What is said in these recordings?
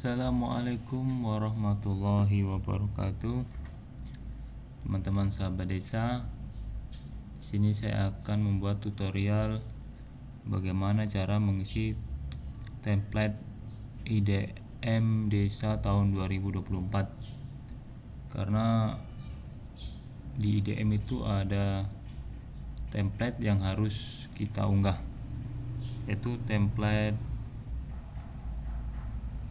Assalamualaikum warahmatullahi wabarakatuh. Teman-teman sahabat desa, di sini saya akan membuat tutorial bagaimana cara mengisi template IDM Desa tahun 2024. Karena di IDM itu ada template yang harus kita unggah, yaitu template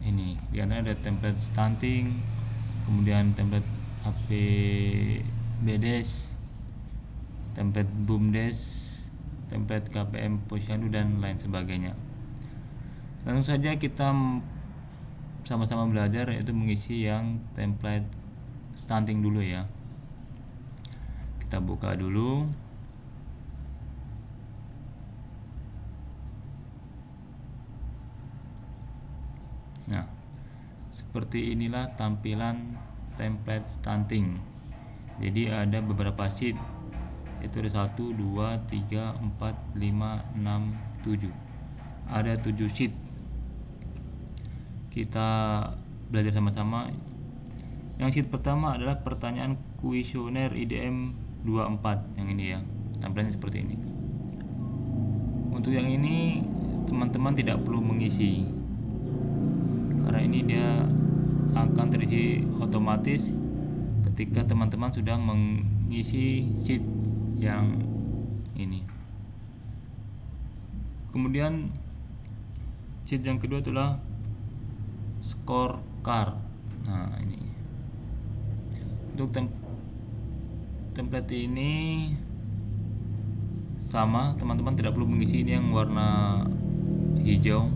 ini. Di ada template stunting, kemudian template APBDes, template BUMDes, template KPM Posyandu dan lain sebagainya. Langsung saja kita sama-sama belajar, yaitu mengisi yang template stunting dulu ya. Kita buka dulu. Nah, seperti inilah tampilan template stunting. Jadi ada beberapa sheet, itu ada 1, 2, 3, 4, 5, 6, 7. Ada 7 sheet. Kita belajar sama-sama. Yang sheet pertama adalah pertanyaan kuesioner IDM 24, yang ini ya. Tampilannya seperti ini. Untuk yang ini teman-teman tidak perlu mengisi, karena ini dia akan terisi otomatis ketika teman-teman sudah mengisi sheet yang ini. Kemudian sheet yang kedua adalah scorecard. Nah, ini untuk template ini sama, teman-teman tidak perlu mengisi, ini yang warna hijau.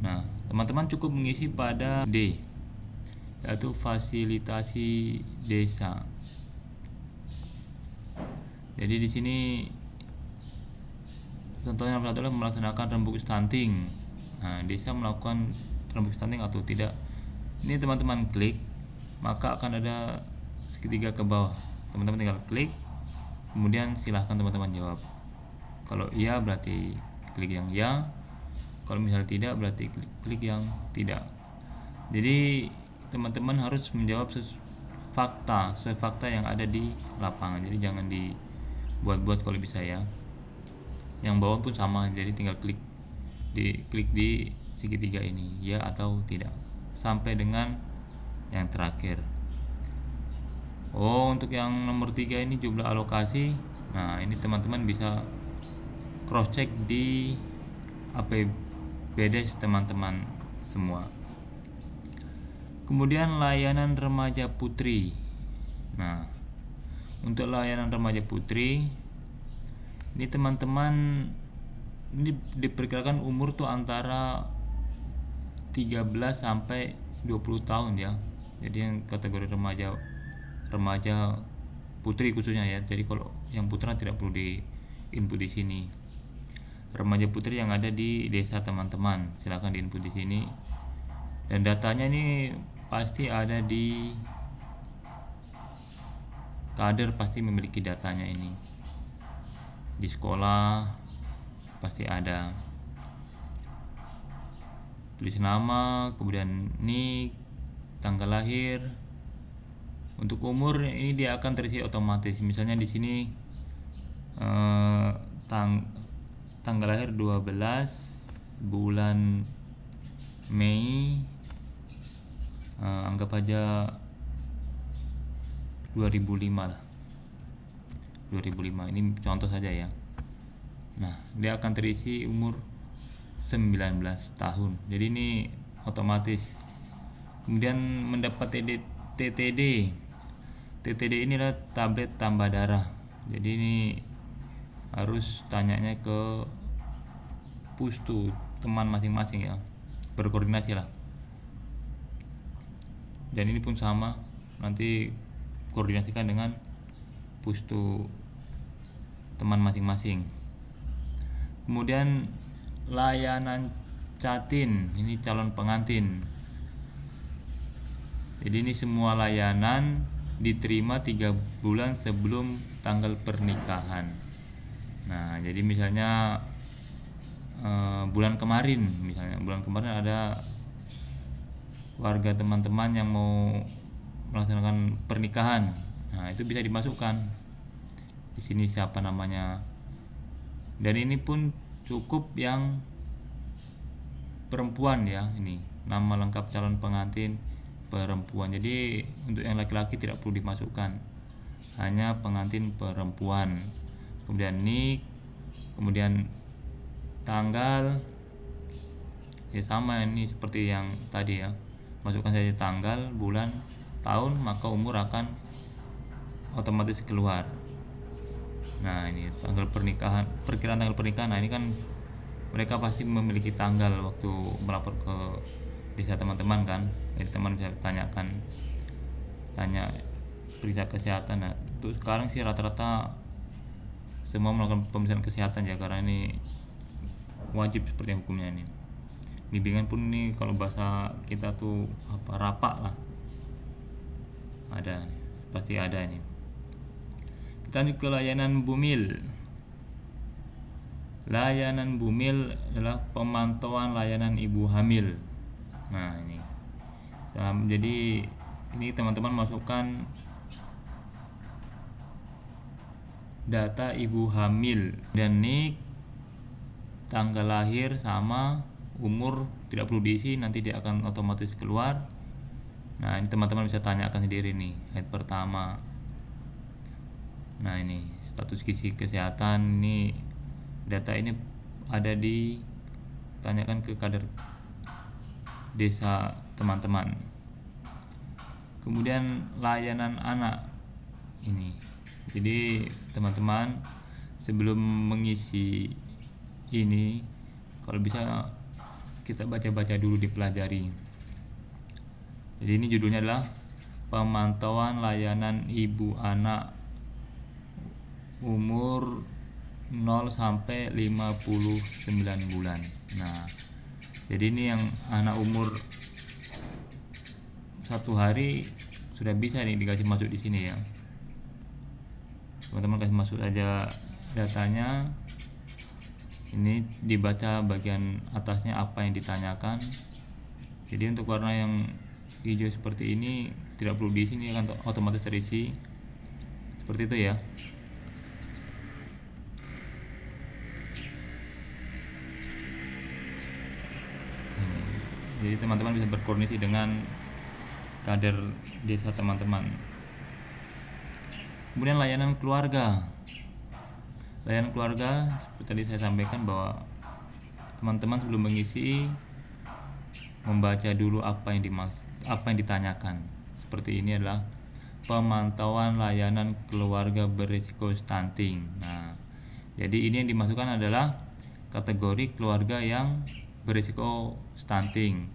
Nah, teman-teman cukup mengisi pada D, yaitu fasilitasi desa. Jadi di sini contohnya adalah melaksanakan rembuk stunting. Nah, desa melakukan rembuk stunting atau tidak. Ini teman-teman klik, maka akan ada segitiga ke bawah. Teman-teman tinggal klik, kemudian silahkan teman-teman jawab. Kalau iya berarti klik yang ya, kalau misalnya tidak berarti klik yang tidak. Jadi teman-teman harus menjawab sesuai fakta yang ada di lapangan. Jadi jangan dibuat-buat kalau bisa ya. Yang bawah pun sama, jadi tinggal klik di segitiga ini, ya atau tidak, sampai dengan yang terakhir. Untuk yang nomor 3 ini jumlah alokasi. Nah, ini teman-teman bisa cross check di APBDes teman-teman semua. Kemudian layanan remaja putri. Nah, untuk layanan remaja putri ini teman-teman, ini diperkirakan umur tuh antara 13 sampai 20 tahun ya. Jadi yang kategori remaja putri khususnya ya. Jadi kalau yang putra tidak perlu di input di sini. Remaja putri yang ada di desa teman-teman, silahkan di input di sini. Dan datanya ini pasti ada di kader, pasti memiliki datanya ini. Di sekolah pasti ada. Tulis nama, kemudian nik, tanggal lahir. Untuk umur ini dia akan terisi otomatis. Misalnya di sini tanggal lahir 12 bulan Mei, anggap aja 2005 lah. 2005 ini contoh saja ya. Nah, dia akan terisi umur 19 tahun. Jadi ini otomatis. Kemudian mendapat TTD. TTD ini adalah tablet tambah darah. Jadi ini harus tanyanya ke pustu teman masing-masing ya. Berkoordinasi lah. Dan ini pun sama, nanti koordinasikan dengan pustu teman masing-masing. Kemudian layanan catin, ini calon pengantin. Jadi ini semua layanan diterima 3 bulan sebelum tanggal pernikahan. Nah, jadi misalnya bulan kemarin, misalnya bulan kemarin ada warga teman-teman yang mau melaksanakan pernikahan. Nah, itu bisa dimasukkan di sini siapa namanya. Dan ini pun cukup yang perempuan ya, ini nama lengkap calon pengantin perempuan. Jadi untuk yang laki-laki tidak perlu dimasukkan, hanya pengantin perempuan. Kemudian nik, kemudian tanggal ya sama, ini seperti yang tadi ya, masukkan saja tanggal, bulan, tahun, maka umur akan otomatis keluar. Nah, ini tanggal pernikahan, perkiraan tanggal pernikahan. Nah, ini kan mereka pasti memiliki tanggal waktu melapor ke desa teman-teman kan. Jadi teman bisa tanya periksa kesehatan. Nah, untuk sekarang sih rata-rata semua melakukan pemeriksaan kesehatan ya, karena ini wajib seperti hukumnya ini. Bimbingan pun ini kalau bahasa kita tuh apa, rapak lah, ada, pasti ada ini. Kita lanjut ke layanan Bumil. Layanan Bumil adalah pemantauan layanan ibu hamil. Nah, ini jadi ini teman-teman masukkan data ibu hamil dan nik, tanggal lahir sama umur tidak perlu diisi, nanti dia akan otomatis keluar. Nah, ini teman-teman bisa tanyakan sendiri nih, head pertama. Nah, ini status gizi kesehatan, ini data ini ada di tanyakan ke kader desa teman-teman. Kemudian layanan anak ini, jadi teman-teman sebelum mengisi ini, kalau bisa kita baca-baca dulu, dipelajari. Jadi ini judulnya adalah pemantauan layanan ibu anak umur 0 sampai 59 bulan. Nah, jadi ini yang anak umur 1 hari sudah bisa nih dikasih masuk di sini ya. Teman-teman kasih masuk aja datanya. Ini dibaca bagian atasnya apa yang ditanyakan. Jadi untuk warna yang hijau seperti ini tidak perlu diisi, ini akan otomatis terisi. Seperti itu ya. Jadi teman-teman bisa berkoordinasi dengan kader desa teman-teman. Kemudian layanan keluarga. Layanan keluarga seperti tadi saya sampaikan bahwa teman-teman sebelum mengisi membaca dulu apa yang ditanyakan. Seperti ini adalah pemantauan layanan keluarga berisiko stunting. Nah, jadi ini yang dimasukkan adalah kategori keluarga yang berisiko stunting.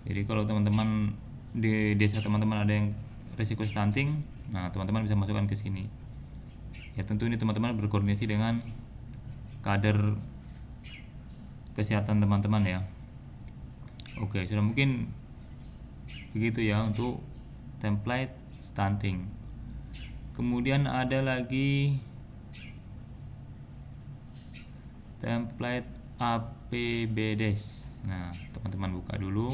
Jadi kalau teman-teman di desa teman-teman ada yang risiko stunting, nah teman-teman bisa masukkan ke sini. Ya tentu ini teman-teman berkoordinasi dengan kader kesehatan teman-teman ya. Oke, sudah mungkin begitu ya untuk template stunting. Kemudian ada lagi template APBDes. Nah, teman-teman buka dulu.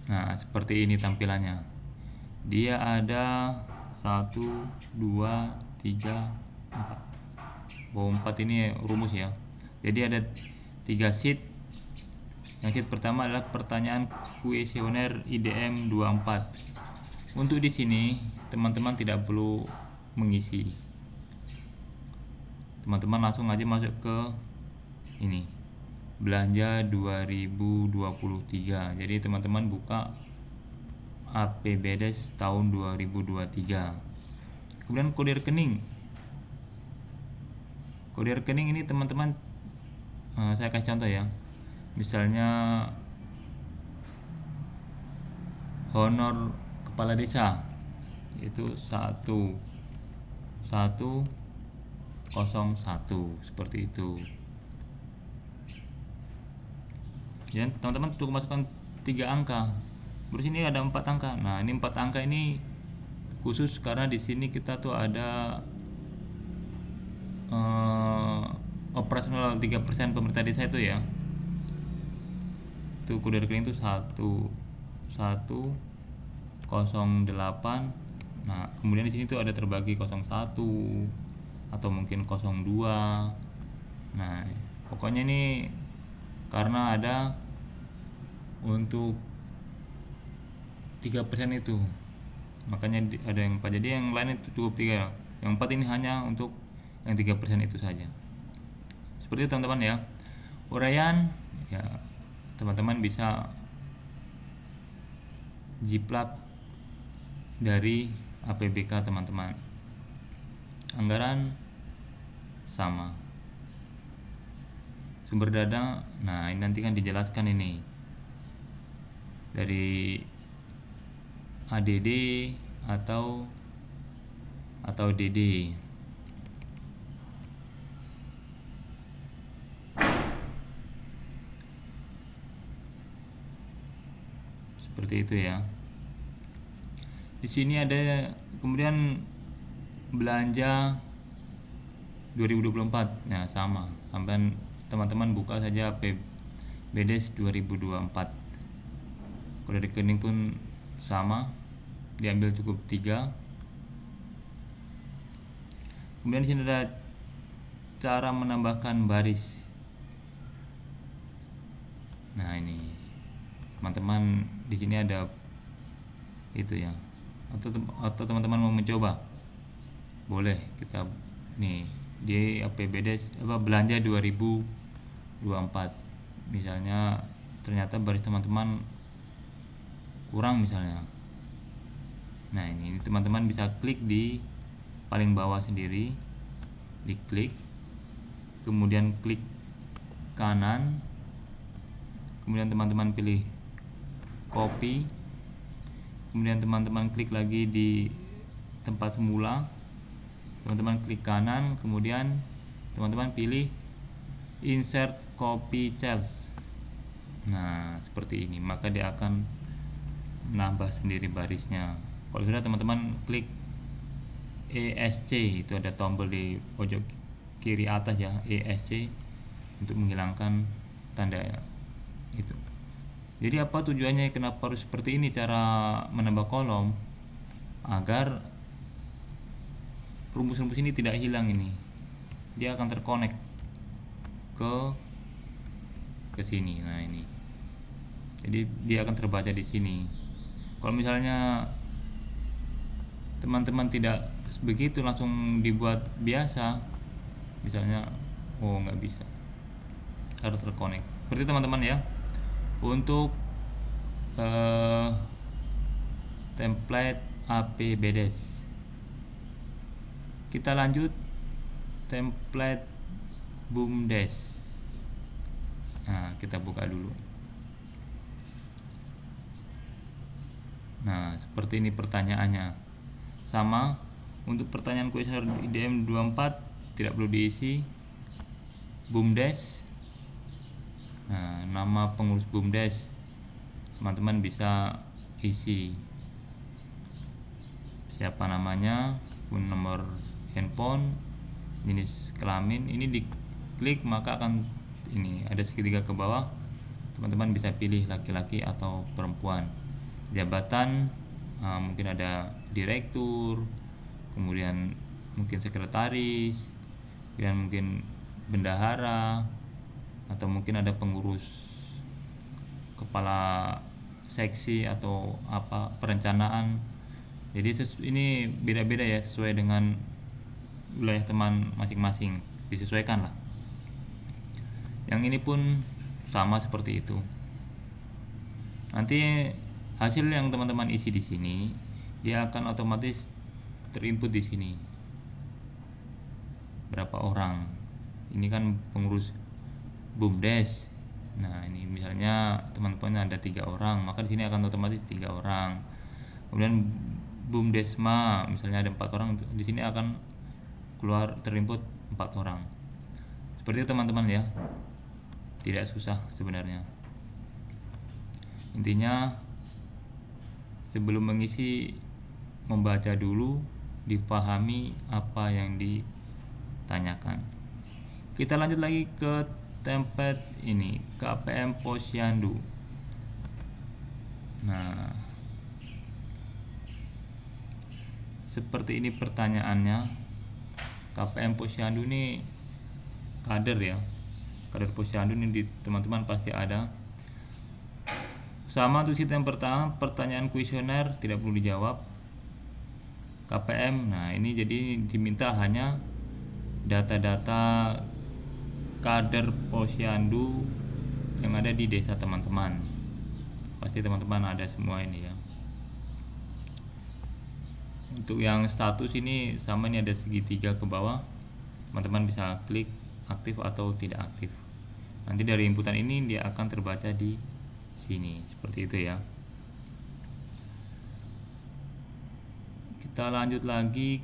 Nah, seperti ini tampilannya. Dia ada 1, 2, 3, 4. Oh, 4 ini rumus ya. Jadi ada 3 sheet. Yang sheet pertama adalah pertanyaan kuesioner IDM 24. Untuk di sini teman-teman tidak perlu mengisi. Teman-teman langsung aja masuk ke ini, belanja 2023. Jadi teman-teman buka APBDes tahun 2023. Kemudian kode rekening. Kode rekening ini teman-teman saya kasih contoh ya. Misalnya honor kepala desa itu 1101 seperti itu. Dan teman-teman cukup masukkan 3 angka. Terus ini ada 4 angka. Nah, ini 4 angka ini khusus karena di sini kita tuh ada operasional 3% pemerintah desa itu ya, itu kode rekening itu 1108. Nah kemudian di sini tuh ada terbagi 01 atau mungkin 02. Nah pokoknya ini karena ada untuk 3% itu, makanya ada yang 4. Jadi yang lain itu cukup 3, yang 4 ini hanya untuk yang 3% itu saja. Seperti itu teman-teman ya. Uraian ya, teman-teman bisa jiplak dari APBK teman-teman. Anggaran sama. Sumber dana, nah ini nanti kan dijelaskan ini dari ADD atau DD. Seperti itu ya. Di sini ada kemudian belanja 2024. Nah, sama. Sampai teman-teman buka saja PBDes 2024. Kode rekening pun sama. Diambil cukup 3. Kemudian di sini ada cara menambahkan baris. Nah, ini teman-teman di sini ada itu ya. Atau teman-teman mau mencoba, boleh kita nih di APBD belanja 2024. Misalnya ternyata baris teman-teman kurang misalnya. Nah ini teman-teman bisa klik di paling bawah sendiri, diklik, kemudian klik kanan, kemudian teman-teman pilih copy, kemudian teman-teman klik lagi di tempat semula, teman-teman klik kanan, kemudian teman-teman pilih insert copy cells. Nah seperti ini, maka dia akan menambah sendiri barisnya. Kalau sudah teman-teman klik ESC, itu ada tombol di pojok kiri atas ya, ESC, untuk menghilangkan tanda itu. Jadi apa tujuannya, kenapa harus seperti ini cara menambah kolom? Agar rumus-rumus ini tidak hilang, ini dia akan terkonek ke sini. Nah ini, jadi dia akan terbaca di sini. Kalau misalnya teman-teman tidak begitu, langsung dibuat biasa, misalnya nggak bisa, harus terkonek. Seperti teman-teman ya. Untuk template APBDes, kita lanjut template BUMDes. Nah kita buka dulu. Nah seperti ini pertanyaannya, sama. Untuk pertanyaan kuesioner IDM 24 tidak perlu diisi. BUMDes, nah nama pengurus BUMDes teman-teman bisa isi siapa namanya, nomor handphone, jenis kelamin. Ini diklik maka akan ini ada segitiga ke bawah, teman-teman bisa pilih laki-laki atau perempuan. Jabatan, mungkin ada direktur, kemudian mungkin sekretaris, kemudian mungkin bendahara, atau mungkin ada pengurus kepala seksi atau apa perencanaan. Jadi ini beda-beda ya, sesuai dengan wilayah teman masing-masing, disesuaikan lah. Yang ini pun sama seperti itu. Nanti hasil yang teman-teman isi di sini dia akan otomatis terinput di sini. Berapa orang? Ini kan pengurus BUMDes. Nah ini misalnya teman-teman ada 3 orang, maka di sini akan otomatis 3 orang. Kemudian BUMDesma misalnya ada 4 orang, di sini akan keluar terinput 4 orang. Seperti itu teman-teman ya, tidak susah sebenarnya. Intinya sebelum mengisi, membaca dulu, dipahami apa yang tanyakan. Kita lanjut lagi ke template ini, KPM Posyandu. Nah, seperti ini pertanyaannya. KPM Posyandu ini kader ya, kader Posyandu ini di teman-teman pasti ada. Sama untuk yang pertama, pertanyaan kuesioner tidak perlu dijawab. KPM, nah ini jadi diminta hanya data-data kader Posyandu yang ada di desa teman-teman. Pasti teman-teman ada semua ini ya. Untuk yang status ini sama, ini ada segitiga ke bawah, teman-teman bisa klik aktif atau tidak aktif. Nanti dari inputan ini dia akan terbaca di sini seperti itu ya. Kita lanjut lagi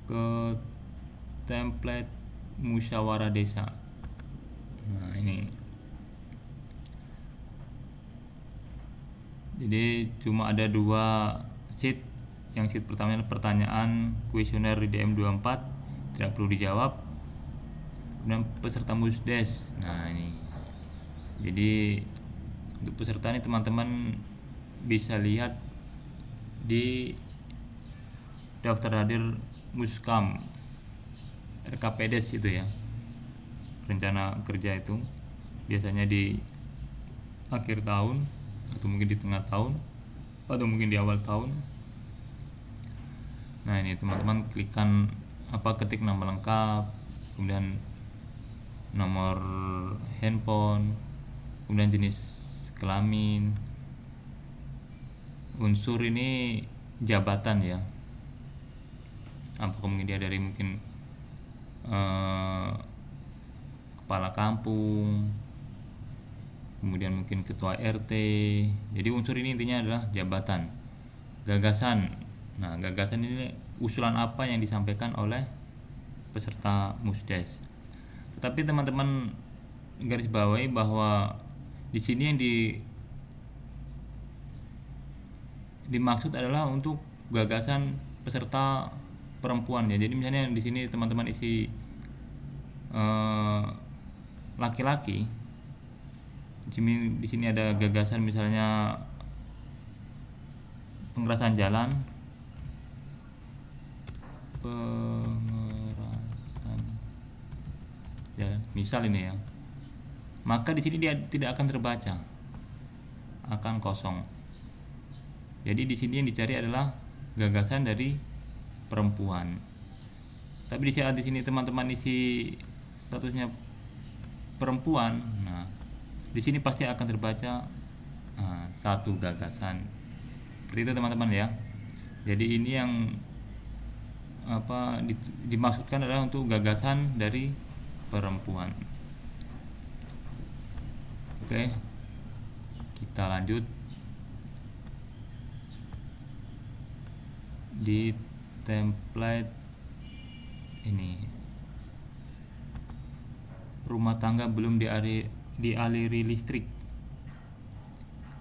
ke template musyawarah desa. Nah ini jadi cuma ada 2 sheet. Yang sheet pertama pertanyaan kuesioner IDM 24 tidak perlu dijawab, kemudian peserta musdes. Nah ini jadi untuk peserta ini teman-teman bisa lihat di daftar hadir Muskam RKPDes itu ya, rencana kerja itu biasanya di akhir tahun atau mungkin di tengah tahun atau mungkin di awal tahun. Nah ini teman-teman klikkan ketik nama lengkap, kemudian nomor handphone, kemudian jenis kelamin, unsur ini jabatan ya, apakah mungkin dia dari mungkin kepala kampung, kemudian mungkin ketua RT. Jadi unsur ini intinya adalah jabatan. Gagasan, nah gagasan ini usulan apa yang disampaikan oleh peserta musdes. Tetapi teman-teman garis bawahi bahwa di sini yang dimaksud adalah untuk gagasan peserta perempuan ya. Jadi misalnya di sini teman-teman isi laki-laki, di sini ada gagasan misalnya pengerasan jalan, misal ini ya, maka di sini dia tidak akan terbaca, akan kosong. Jadi di sini yang dicari adalah gagasan dari perempuan. Tapi di saat di sini teman-teman isi statusnya perempuan, nah di sini pasti akan terbaca satu gagasan. Seperti itu teman-teman ya. Jadi ini yang dimaksudkan adalah untuk gagasan dari perempuan. Oke, kita lanjut di template ini. Rumah tangga belum dialiri listrik.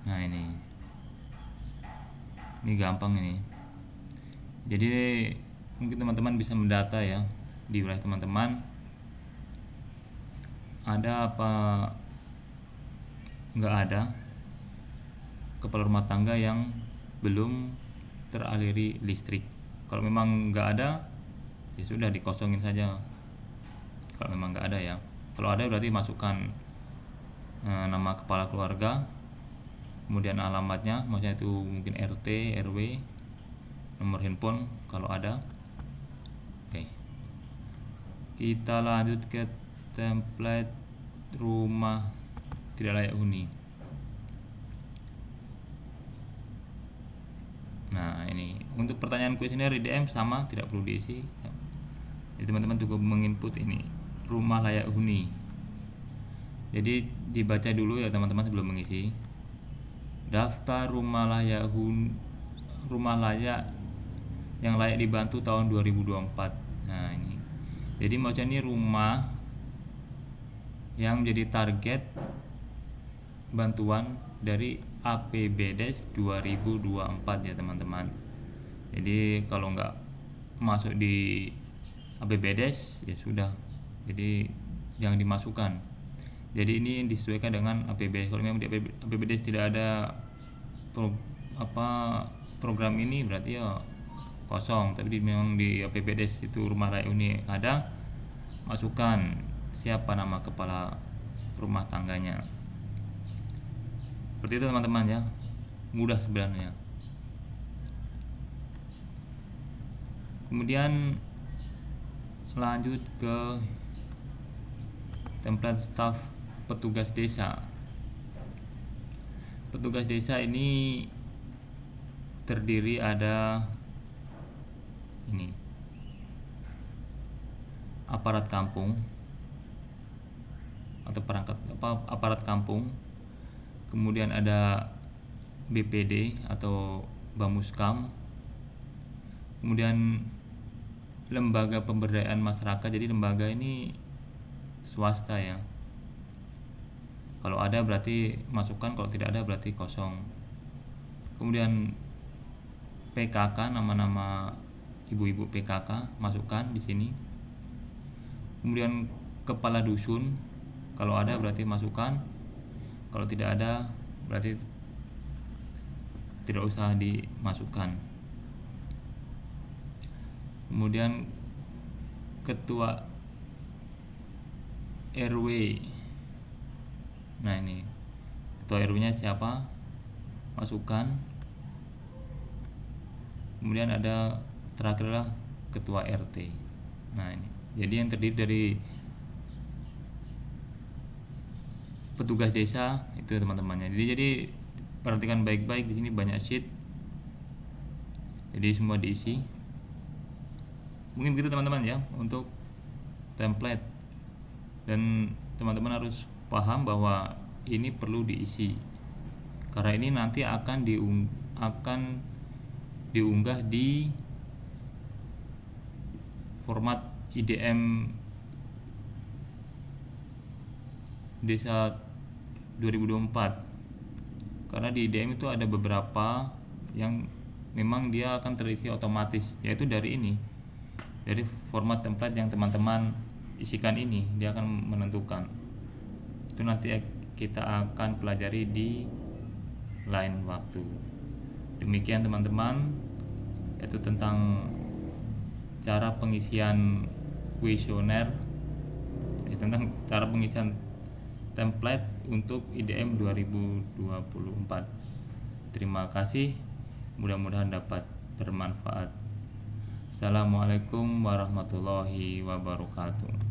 Nah ini gampang ini. Jadi mungkin teman-teman bisa mendata ya di wilayah teman-teman ada apa nggak ada kepala rumah tangga yang belum teraliri listrik. Kalau memang nggak ada ya sudah dikosongin saja. Kalau memang nggak ada ya. Kalau ada berarti masukkan nama kepala keluarga, kemudian alamatnya, maksudnya itu mungkin RT, RW, nomor handphone kalau ada. Oke. Kita lanjut ke template rumah tidak layak huni. Nah ini untuk pertanyaan kuesioner IDM sama, tidak perlu diisi. Jadi teman-teman cukup menginput ini rumah layak huni. Jadi dibaca dulu ya teman-teman sebelum mengisi. Daftar rumah layak yang layak dibantu tahun 2024. Nah ini. Jadi maksudnya ini rumah yang menjadi target bantuan dari APBDes 2024 ya teman-teman. Jadi kalau nggak masuk di APBDes ya sudah, jadi jangan dimasukkan. Jadi ini disesuaikan dengan APBDes. Kalau memang di APBDes tidak ada program ini, berarti ya kosong. Tapi memang di APBDes itu rumah layak huni ada, masukkan siapa nama kepala rumah tangganya. Seperti itu teman-teman ya, mudah sebenarnya. Kemudian lanjut ke template staf petugas desa. Petugas desa ini terdiri ada ini, aparat kampung atau perangkat aparat kampung, kemudian ada BPD atau Bamuskam, kemudian lembaga pemberdayaan masyarakat. Jadi lembaga ini swasta ya, kalau ada berarti masukkan, kalau tidak ada berarti kosong. Kemudian PKK, nama-nama ibu-ibu PKK masukkan di sini. Kemudian kepala dusun, kalau ada berarti masukkan, kalau tidak ada berarti tidak usah dimasukkan. Kemudian ketua RW. Nah ini ketua RW-nya siapa, masukkan. Kemudian ada terakhirlah ketua RT. Nah ini jadi yang terdiri dari petugas desa itu teman-temannya. Jadi perhatikan baik-baik, di sini banyak sheet, jadi semua diisi. Mungkin begitu teman-teman ya untuk template, dan teman-teman harus paham bahwa ini perlu diisi karena ini nanti akan diunggah di format IDM Desa 2024. Karena di IDM itu ada beberapa yang memang dia akan terisi otomatis, yaitu dari ini, dari format template yang teman-teman isikan ini, dia akan menentukan. Itu nanti kita akan pelajari di lain waktu. Demikian teman-teman, yaitu tentang cara pengisian kuesioner, tentang cara pengisian template untuk IDM 2024. Terima kasih, mudah-mudahan dapat bermanfaat. Assalamualaikum warahmatullahi wabarakatuh.